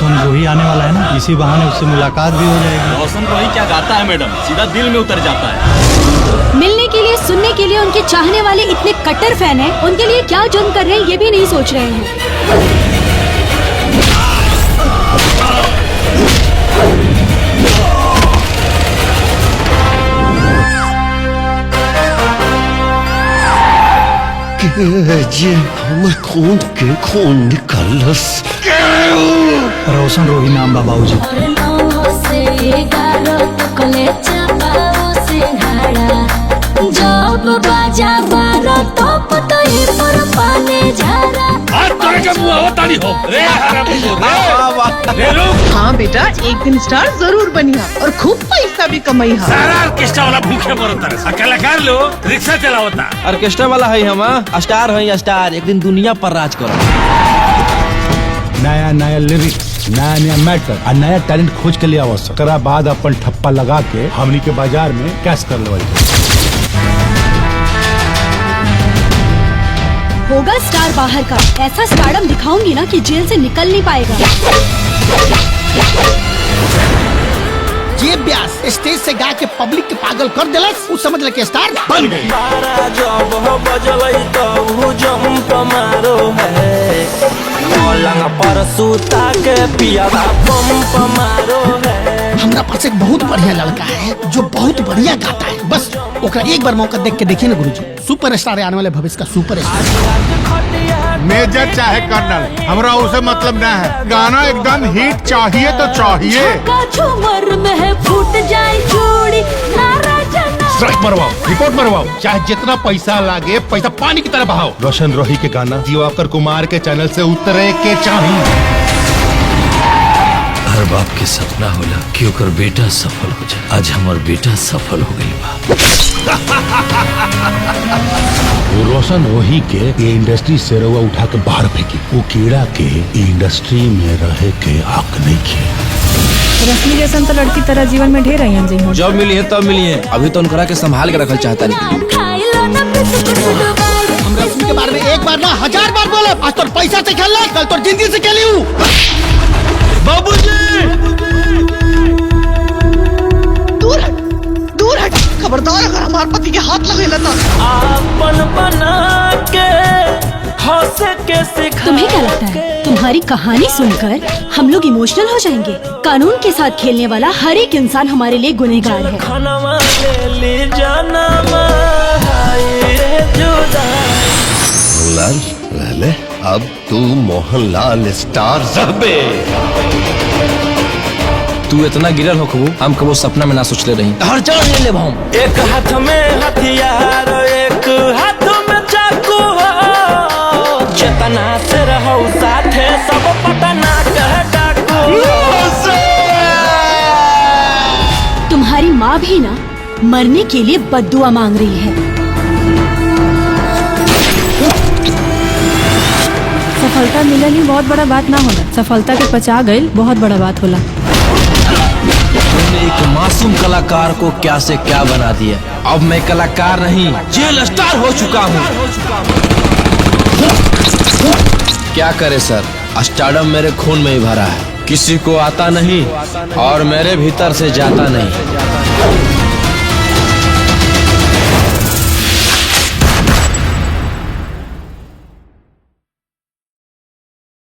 रोशन रोही आने वाला है ना, इसी बहाने उससे मुलाकात भी हो जाएगी। रोशन रोही क्या गाता है मैडम, सीधा दिल में उतर जाता है। मिलने के लिए, सुनने के लिए उनके चाहने वाले इतने कट्टर फैन हैं, उनके लिए क्या जुर्म कर रहे हैं ये भी नहीं सोच रहे हैं। हमर खून के खून निकलस। रोशन रोही नाम बाबूजी। जब बाजा बारा तो पता ही पर पाने जा रहा। हाँ बेटा, एक दिन स्टार जरूर बनिया और खूब पैसा भी कमाई। सारा ऑर्केस्ट्रा वाला भूखे मरता है, कलाकार लो रिक्शा चलावता। ऑर्केस्ट्रा वाला है हम स्टार है स्टार, एक दिन दुनिया पर राज करो। नया नया लिरिक्स, नया नया मैटर और नया टैलेंट खोज के लिए आवश्यक करा बाद अपन ठप्पा लगा के हमनी के बाजार में कैश कर ले। होगा स्टार बाहर का, ऐसा स्टारडम दिखाऊंगी ना कि जेल से निकल नहीं पाएगा। ये ब्यास स्टेज से गा के पब्लिक के पागल कर देलस, उ समझ ले के स्टार बन गई। हमरा पास एक बहुत बढ़िया लड़का है जो बहुत बढ़िया गाता है, बस ओकरा एक बार मौका देख के देखिए ना गुरुजी, सुपर स्टार आने वाले भविष्य का सुपर स्टार। मेजर चाहे कर्नल, हमरा उसे मतलब ना है, गाना एकदम हिट चाहिए तो चाहिए। झूमर में फूट जाए चूड़ी, स्ट्राइक मरवाओ, रिपोर्ट मरवाओ, चाहे जितना पैसा लागे पैसा पानी की तरह बहाओ। रोशन रोही के गाना दिवाकर कुमार के चैनल से उतरे के चाहिए। हर बाप के सपना होला कि ओकर बेटा सफल हो जाए। आज हमार बेटा सफल हो गई बा। वो रोशन रोही के ये इंडस्ट्री से रवा उठा के बाहर फेंकी, वो कीड़ा के इंडस्ट्री में रहे के हक नहीं खे। रश्मि जैसन तो लड़की तरह जीवन में ढेर आई हैं। जब मिली है तब मिली है, अभी तो उनकरा के संभाल के रखल चाहता नहीं। हम रश्मि के बारे में एक बार ना 1000 बार बोले, आज तो पैसा से खेल ले, कल तो जिंदगी से खेली हूँ। दूर हट, खबरदार अगर हमारे पति के हाथ लगे तो। तुम्हें क्या लगता है तुम्हारी कहानी सुनकर हम लोग इमोशनल हो जाएंगे? कानून के साथ खेलने वाला हर एक इंसान हमारे लिए गुनहगार है। लाल, अब तू मोहनलाल स्टार ज़हबे। तू इतना गिरल हो खबू, हम कबो सपना में ना सोच ले रही। हर जान ले लेब हम। एक हाथ में हथियार, एक हाथ में चाकू, चेतना से रहो साथे सब पटना कह डाकू। तुम्हारी माँ भी ना मरने के लिए बद्दुआ मांग रही है। सफलता मिलल ही बहुत बड़ा बात ना होला, सफलता के पचा गई बहुत बड़ा बात होला। तुमने एक मासूम कलाकार को क्या से क्या बना दिया। अब मैं कलाकार नहीं, जेल स्टार हो चुका हूँ। क्या करे सर, स्टारडम मेरे खून में ही भरा है, किसी को आता नहीं और मेरे भीतर से जाता नहीं।